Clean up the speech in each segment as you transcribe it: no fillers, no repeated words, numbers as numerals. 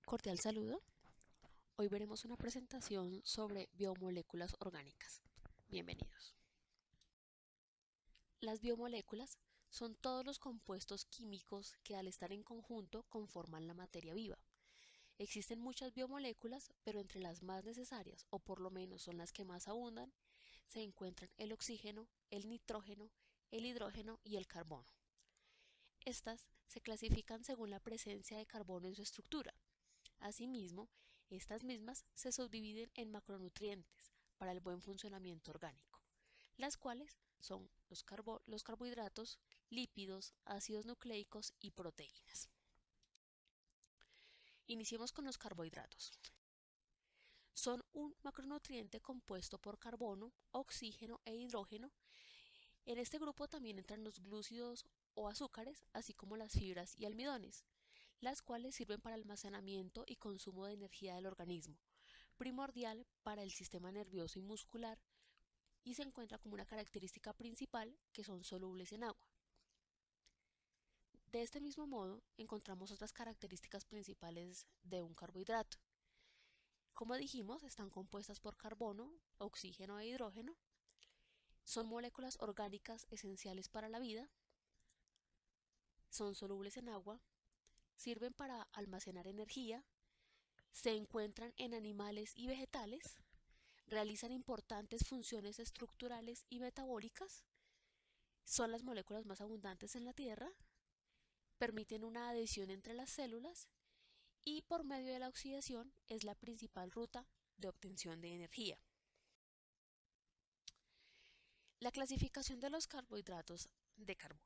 Cordial saludo. Hoy veremos una presentación sobre biomoléculas orgánicas. Bienvenidos. Las biomoléculas son todos los compuestos químicos que al estar en conjunto conforman la materia viva. Existen muchas biomoléculas, pero entre las más necesarias, o por lo menos son las que más abundan, se encuentran el oxígeno, el nitrógeno, el hidrógeno y el carbono. Estas se clasifican según la presencia de carbono en su estructura. Asimismo, estas mismas se subdividen en macronutrientes para el buen funcionamiento orgánico, las cuales son los carbohidratos, lípidos, ácidos nucleicos y proteínas. Iniciemos con los carbohidratos. Son un macronutriente compuesto por carbono, oxígeno e hidrógeno. En este grupo también entran los glúcidos o azúcares, así como las fibras y almidones, las cuales sirven para almacenamiento y consumo de energía del organismo, primordial para el sistema nervioso y muscular, y se encuentra como una característica principal que son solubles en agua. De este mismo modo, encontramos otras características principales de un carbohidrato. Como dijimos, están compuestas por carbono, oxígeno e hidrógeno, son moléculas orgánicas esenciales para la vida, son solubles en agua, sirven para almacenar energía, se encuentran en animales y vegetales, realizan importantes funciones estructurales y metabólicas, son las moléculas más abundantes en la Tierra, permiten una adhesión entre las células y por medio de la oxidación es la principal ruta de obtención de energía. La clasificación de los carbohidratos de carbono.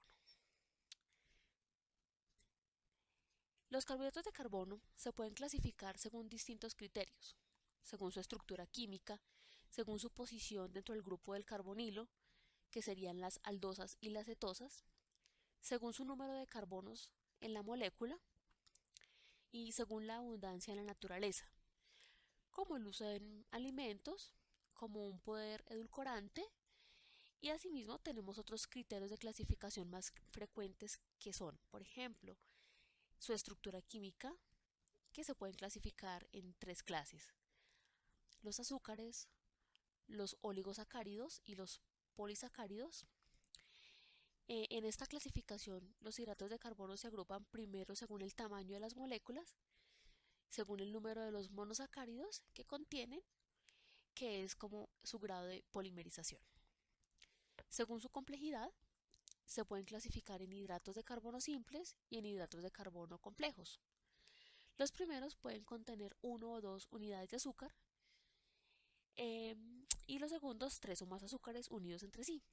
Los carbohidratos de carbono se pueden clasificar según distintos criterios, según su estructura química, según su posición dentro del grupo del carbonilo, que serían las aldosas y las cetosas, según su número de carbonos en la molécula y según la abundancia en la naturaleza, como el uso en alimentos, como un poder edulcorante, y asimismo tenemos otros criterios de clasificación más frecuentes que son, por ejemplo, su estructura química, que se pueden clasificar en tres clases: los azúcares, los oligosacáridos y los polisacáridos. En esta clasificación, los hidratos de carbono se agrupan primero según el tamaño de las moléculas, según el número de los monosacáridos que contienen, que es como su grado de polimerización. Según su complejidad, se pueden clasificar en hidratos de carbono simples y en hidratos de carbono complejos. Los primeros pueden contener 1 o 2 unidades de azúcar y los segundos 3 o más azúcares unidos entre sí.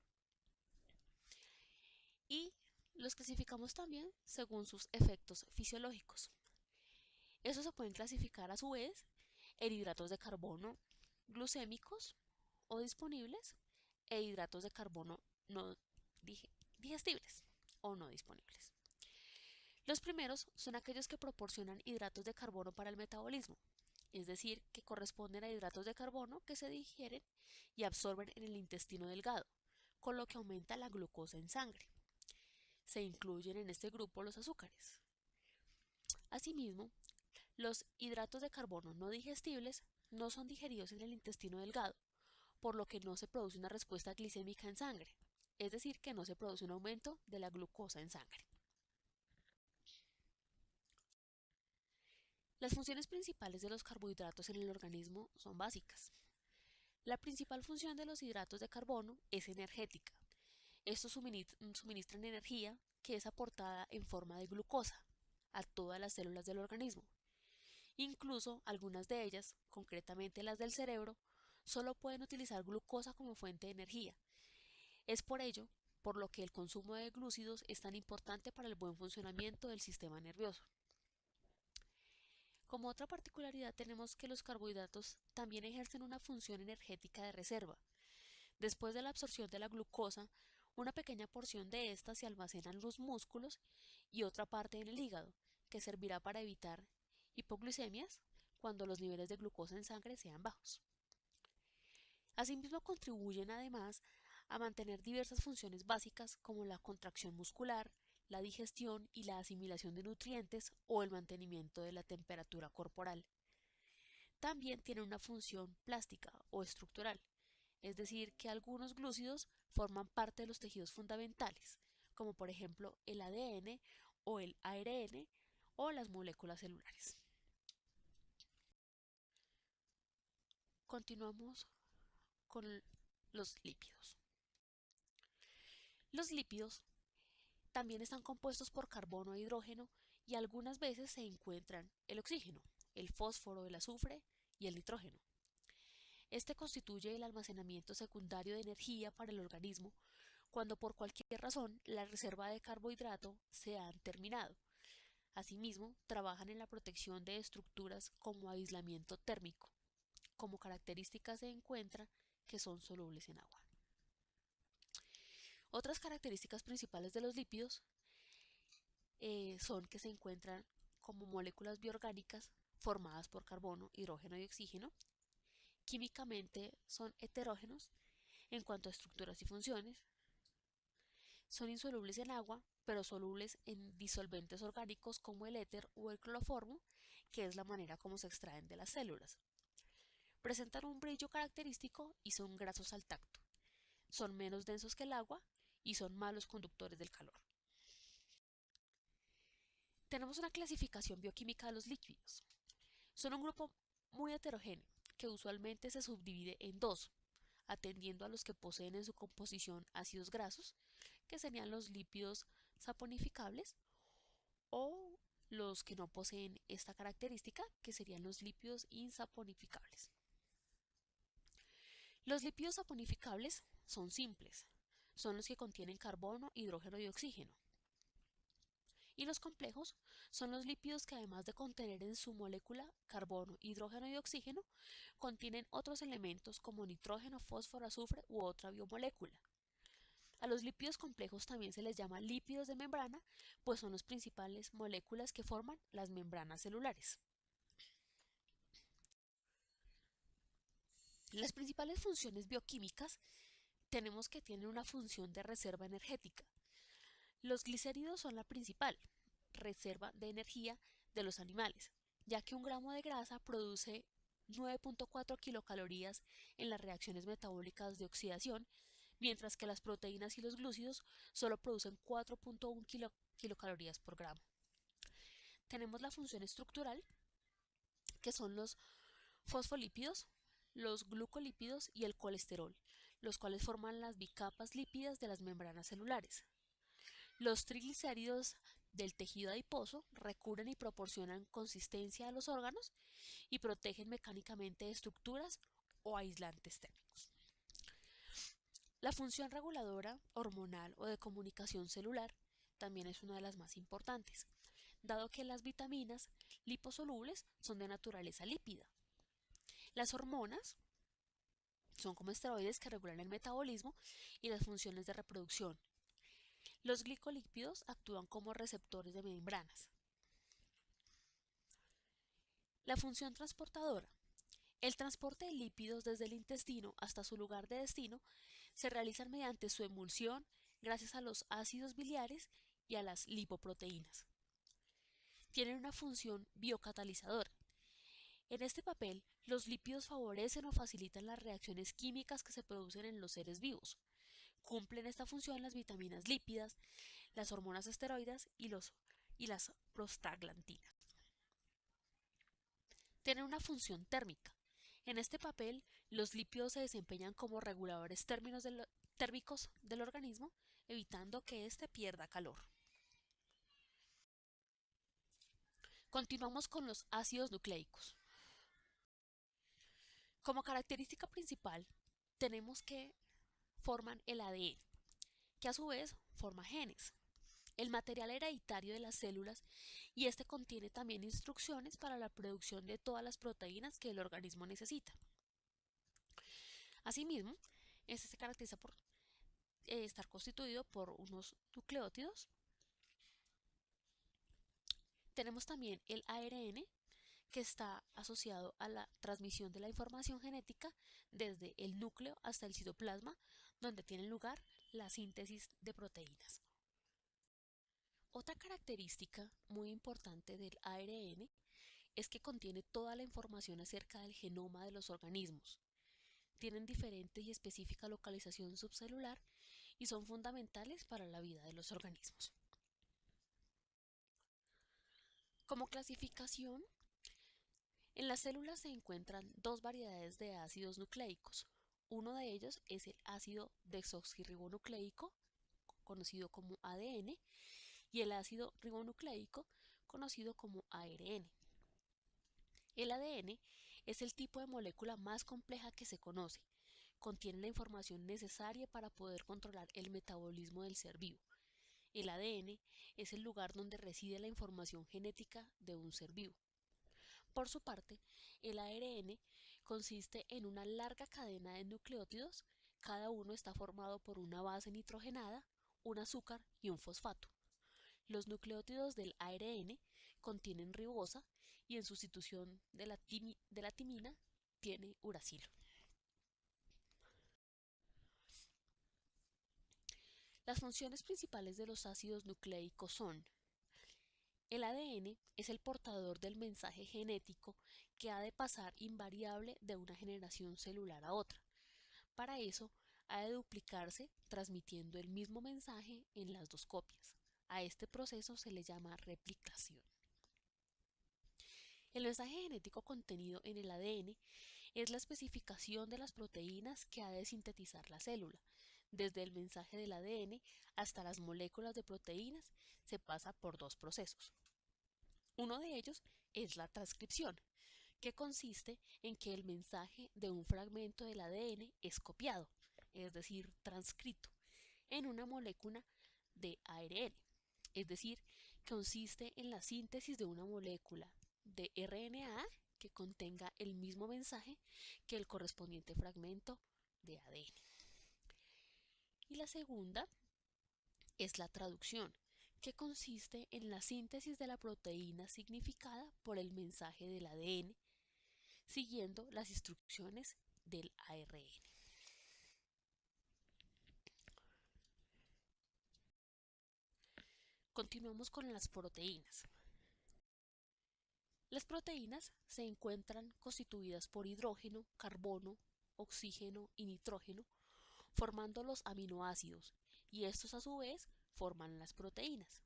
Y los clasificamos también según sus efectos fisiológicos. Estos se pueden clasificar a su vez en hidratos de carbono glucémicos o disponibles e hidratos de carbono no digestibles o no disponibles. Los primeros son aquellos que proporcionan hidratos de carbono para el metabolismo, es decir, que corresponden a hidratos de carbono que se digieren y absorben en el intestino delgado, con lo que aumenta la glucosa en sangre. Se incluyen en este grupo los azúcares. Asimismo, los hidratos de carbono no digestibles no son digeridos en el intestino delgado, por lo que no se produce una respuesta glicémica en sangre, es decir, que no se produce un aumento de la glucosa en sangre. Las funciones principales de los carbohidratos en el organismo son básicas. La principal función de los hidratos de carbono es energética. Estos suministran energía que es aportada en forma de glucosa a todas las células del organismo. Incluso algunas de ellas, concretamente las del cerebro, solo pueden utilizar glucosa como fuente de energía. Es por ello por lo que el consumo de glúcidos es tan importante para el buen funcionamiento del sistema nervioso. Como otra particularidad tenemos que los carbohidratos también ejercen una función energética de reserva. Después de la absorción de la glucosa, una pequeña porción de esta se almacena en los músculos y otra parte en el hígado, que servirá para evitar hipoglucemias cuando los niveles de glucosa en sangre sean bajos. Asimismo, contribuyen además a mantener diversas funciones básicas como la contracción muscular, la digestión y la asimilación de nutrientes o el mantenimiento de la temperatura corporal. También tienen una función plástica o estructural, es decir, que algunos glúcidos forman parte de los tejidos fundamentales, como por ejemplo el ADN o el ARN o las moléculas celulares. Continuamos con los lípidos. Los lípidos también están compuestos por carbono e hidrógeno y algunas veces se encuentran el oxígeno, el fósforo, el azufre y el nitrógeno. Este constituye el almacenamiento secundario de energía para el organismo cuando por cualquier razón la reserva de carbohidrato se ha terminado. Asimismo, trabajan en la protección de estructuras como aislamiento térmico. Como características se encuentra que son solubles en agua. Otras características principales de los lípidos son que se encuentran como moléculas bioorgánicas formadas por carbono, hidrógeno y oxígeno. Químicamente son heterógenos en cuanto a estructuras y funciones. Son insolubles en agua, pero solubles en disolventes orgánicos como el éter o el cloroformo, que es la manera como se extraen de las células. Presentan un brillo característico y son grasos al tacto. Son menos densos que el agua y son malos conductores del calor. Tenemos una clasificación bioquímica de los líquidos. Son un grupo muy heterogéneo que usualmente se subdivide en dos, atendiendo a los que poseen en su composición ácidos grasos, que serían los lípidos saponificables, o los que no poseen esta característica, que serían los lípidos insaponificables. Los lípidos saponificables son simples, son los que contienen carbono, hidrógeno y oxígeno. Y los complejos son los lípidos que además de contener en su molécula carbono, hidrógeno y oxígeno, contienen otros elementos como nitrógeno, fósforo, azufre u otra biomolécula. A los lípidos complejos también se les llama lípidos de membrana, pues son las principales moléculas que forman las membranas celulares. Las principales funciones bioquímicas tenemos que tienen una función de reserva energética. Los glicéridos son la principal reserva de energía de los animales, ya que un gramo de grasa produce 9.4 kilocalorías en las reacciones metabólicas de oxidación, mientras que las proteínas y los glúcidos solo producen 4.1 kilocalorías por gramo. Tenemos la función estructural, que son los fosfolípidos, los glucolípidos y el colesterol, los cuales forman las bicapas lípidas de las membranas celulares. Los triglicéridos del tejido adiposo recubren y proporcionan consistencia a los órganos y protegen mecánicamente estructuras o aislantes térmicos. La función reguladora, hormonal o de comunicación celular también es una de las más importantes, dado que las vitaminas liposolubles son de naturaleza lípida. Las hormonas son como esteroides que regulan el metabolismo y las funciones de reproducción. Los glicolípidos actúan como receptores de membranas. La función transportadora. El transporte de lípidos desde el intestino hasta su lugar de destino se realiza mediante su emulsión gracias a los ácidos biliares y a las lipoproteínas. Tienen una función biocatalizadora. En este papel, los lípidos favorecen o facilitan las reacciones químicas que se producen en los seres vivos. Cumplen esta función las vitaminas lípidas, las hormonas esteroides y las prostaglandinas. Tienen una función térmica. En este papel, los lípidos se desempeñan como reguladores térmicos del organismo, evitando que éste pierda calor. Continuamos con los ácidos nucleicos. Como característica principal, tenemos que forman el ADN, que a su vez forma genes, el material hereditario de las células, y este contiene también instrucciones para la producción de todas las proteínas que el organismo necesita. Asimismo, este se caracteriza por estar constituido por unos nucleótidos. Tenemos también el ARN, que está asociado a la transmisión de la información genética desde el núcleo hasta el citoplasma, donde tiene lugar la síntesis de proteínas. Otra característica muy importante del ARN es que contiene toda la información acerca del genoma de los organismos. Tienen diferente y específica localización subcelular y son fundamentales para la vida de los organismos. Como clasificación, en las células se encuentran dos variedades de ácidos nucleicos. Uno de ellos es el ácido desoxirribonucleico, conocido como ADN, y el ácido ribonucleico, conocido como ARN. El ADN es el tipo de molécula más compleja que se conoce. Contiene la información necesaria para poder controlar el metabolismo del ser vivo. El ADN es el lugar donde reside la información genética de un ser vivo. Por su parte, el ARN consiste en una larga cadena de nucleótidos. Cada uno está formado por una base nitrogenada, un azúcar y un fosfato. Los nucleótidos del ARN contienen ribosa y en sustitución de la timina tiene uracilo. Las funciones principales de los ácidos nucleicos son: el ADN es el portador del mensaje genético que ha de pasar invariable de una generación celular a otra. Para eso, ha de duplicarse transmitiendo el mismo mensaje en las dos copias. A este proceso se le llama replicación. El mensaje genético contenido en el ADN es la especificación de las proteínas que ha de sintetizar la célula. Desde el mensaje del ADN hasta las moléculas de proteínas se pasa por dos procesos. Uno de ellos es la transcripción, que consiste en que el mensaje de un fragmento del ADN es copiado, es decir, transcrito, en una molécula de ARN, es decir, consiste en la síntesis de una molécula de RNA que contenga el mismo mensaje que el correspondiente fragmento de ADN. Y la segunda es la traducción, que consiste en la síntesis de la proteína significada por el mensaje del ADN, siguiendo las instrucciones del ARN. Continuamos con las proteínas. Las proteínas se encuentran constituidas por hidrógeno, carbono, oxígeno y nitrógeno, formando los aminoácidos, y estos a su vez forman las proteínas.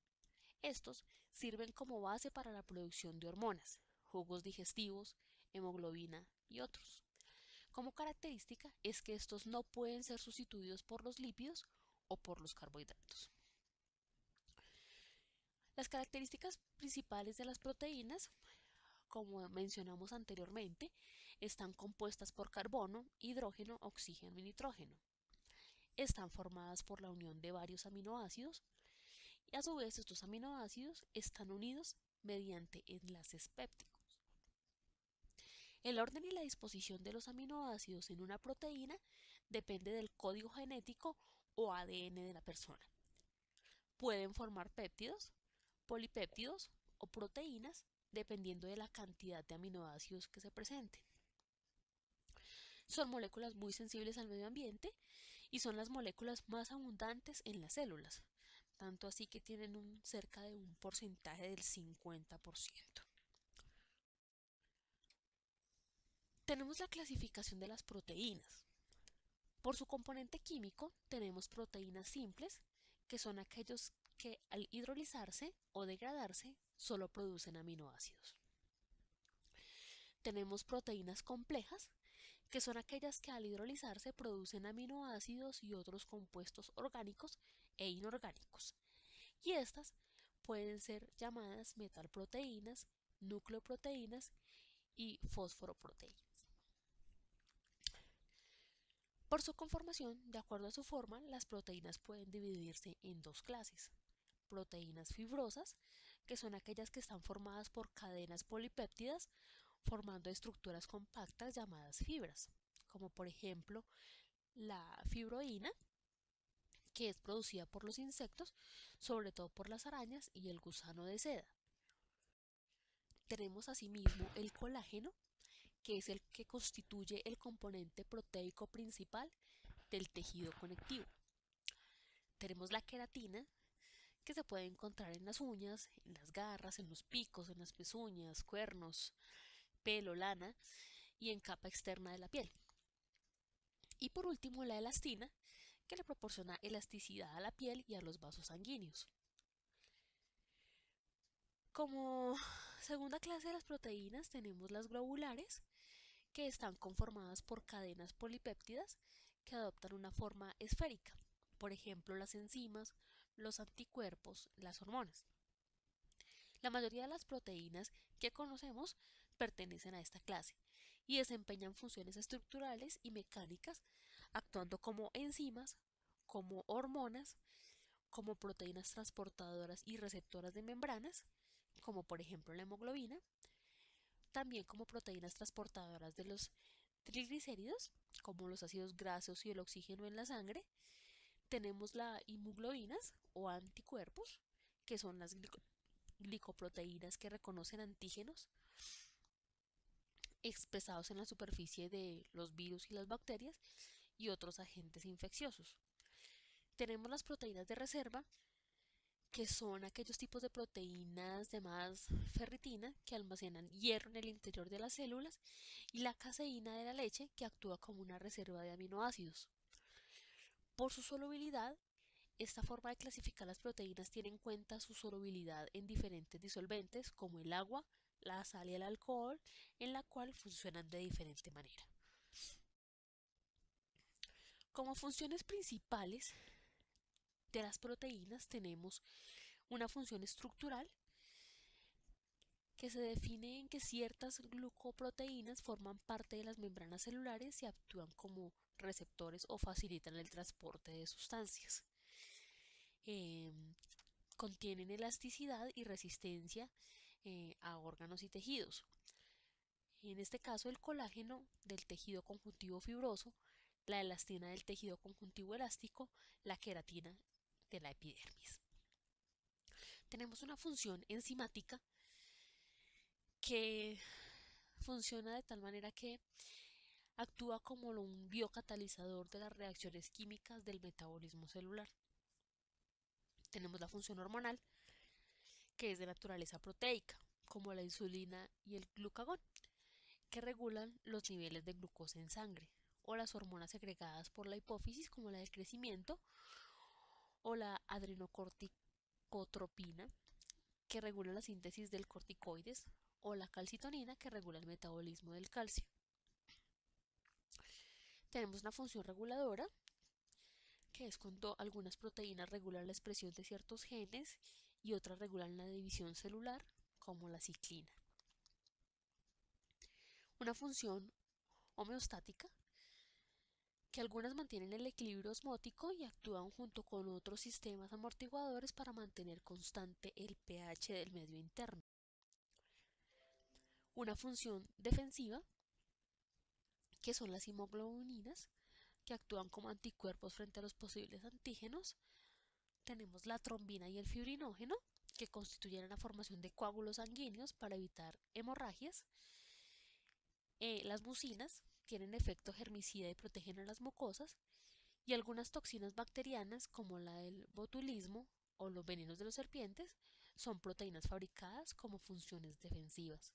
Estos sirven como base para la producción de hormonas, jugos digestivos, hemoglobina y otros. Como característica es que estos no pueden ser sustituidos por los lípidos o por los carbohidratos. Las características principales de las proteínas, como mencionamos anteriormente, están compuestas por carbono, hidrógeno, oxígeno y nitrógeno. Están formadas por la unión de varios aminoácidos y a su vez estos aminoácidos están unidos mediante enlaces pépticos. El orden y la disposición de los aminoácidos en una proteína depende del código genético o ADN de la persona. Pueden formar péptidos, polipéptidos o proteínas dependiendo de la cantidad de aminoácidos que se presenten. Son moléculas muy sensibles al medio ambiente y son las moléculas más abundantes en las células, tanto así que tienen cerca de un porcentaje del 50%. Tenemos la clasificación de las proteínas. Por su componente químico tenemos proteínas simples, que son aquellos que al hidrolizarse o degradarse solo producen aminoácidos. Tenemos proteínas complejas, que son aquellas que al hidrolizarse producen aminoácidos y otros compuestos orgánicos e inorgánicos. Y estas pueden ser llamadas metalproteínas, nucleoproteínas y fosforoproteínas. Por su conformación, de acuerdo a su forma, las proteínas pueden dividirse en dos clases: proteínas fibrosas, que son aquellas que están formadas por cadenas polipéptidas formando estructuras compactas llamadas fibras, como por ejemplo la fibroína, que es producida por los insectos, sobre todo por las arañas y el gusano de seda. Tenemos asimismo el colágeno, que es el que constituye el componente proteico principal del tejido conectivo. Tenemos la queratina, que se puede encontrar en las uñas, en las garras, en los picos, en las pezuñas, cuernos, pelo, lana y en capa externa de la piel. Y por último, la elastina, que le proporciona elasticidad a la piel y a los vasos sanguíneos. Como segunda clase de las proteínas tenemos las globulares, que están conformadas por cadenas polipéptidas que adoptan una forma esférica, por ejemplo las enzimas, los anticuerpos, las hormonas. La mayoría de las proteínas que conocemos pertenecen a esta clase y desempeñan funciones estructurales y mecánicas, actuando como enzimas, como hormonas, como proteínas transportadoras y receptoras de membranas, como por ejemplo la hemoglobina, también como proteínas transportadoras de los triglicéridos, como los ácidos grasos y el oxígeno en la sangre. Tenemos las inmunoglobinas o anticuerpos, que son las glicoproteínas que reconocen antígenos expresados en la superficie de los virus y las bacterias y otros agentes infecciosos. Tenemos las proteínas de reserva, que son aquellos tipos de proteínas llamadas ferritina que almacenan hierro en el interior de las células, y la caseína de la leche, que actúa como una reserva de aminoácidos. Por su solubilidad, esta forma de clasificar las proteínas tiene en cuenta su solubilidad en diferentes disolventes como el agua, la sal y el alcohol, en la cual funcionan de diferente manera. Como funciones principales de las proteínas tenemos una función estructural, que se define en que ciertas glucoproteínas forman parte de las membranas celulares y actúan como receptores o facilitan el transporte de sustancias. Eh, Contienen elasticidad y resistencia a órganos y tejidos. En este caso, el colágeno del tejido conjuntivo fibroso, la elastina del tejido conjuntivo elástico, la queratina de la epidermis. Tenemos una función enzimática que funciona de tal manera que actúa como un biocatalizador de las reacciones químicas del metabolismo celular. Tenemos la función hormonal, que es de naturaleza proteica, como la insulina y el glucagón, que regulan los niveles de glucosa en sangre, o las hormonas segregadas por la hipófisis, como la del crecimiento, o la adrenocorticotropina, que regula la síntesis del corticoides, o la calcitonina, que regula el metabolismo del calcio. Tenemos una función reguladora, que es cuando algunas proteínas regulan la expresión de ciertos genes y otras regulan la división celular, como la ciclina. Una función homeostática, que algunas mantienen el equilibrio osmótico y actúan junto con otros sistemas amortiguadores para mantener constante el pH del medio interno. Una función defensiva, que son las inmunoglobulinas, que actúan como anticuerpos frente a los posibles antígenos. Tenemos la trombina y el fibrinógeno, que constituyen la formación de coágulos sanguíneos para evitar hemorragias. Las mucinas tienen efecto germicida y protegen a las mucosas. Y algunas toxinas bacterianas, como la del botulismo o los venenos de las serpientes, son proteínas fabricadas como funciones defensivas.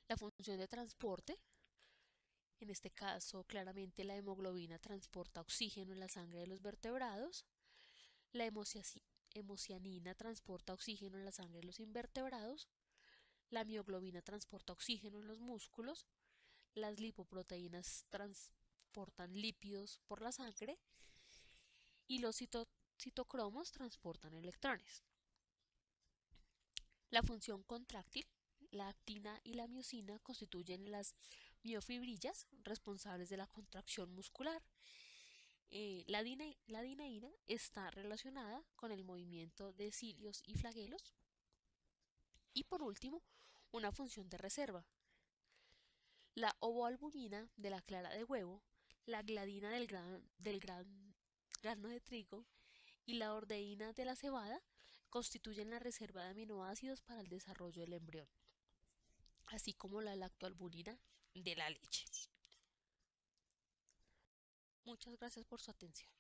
La función de transporte, en este caso claramente la hemoglobina transporta oxígeno en la sangre de los vertebrados, la hemocianina transporta oxígeno en la sangre de los invertebrados, la mioglobina transporta oxígeno en los músculos, las lipoproteínas transportan lípidos por la sangre y los citocromos transportan electrones. La función contráctil, la actina y la miosina constituyen las miofibrillas responsables de la contracción muscular. La dineína está relacionada con el movimiento de cilios y flagelos. Y por último, una función de reserva. La ovoalbumina de la clara de huevo, la gladina del grano de trigo y la ordeína de la cebada constituyen la reserva de aminoácidos para el desarrollo del embrión, así como la lactoalbumina de la leche. Muchas gracias por su atención.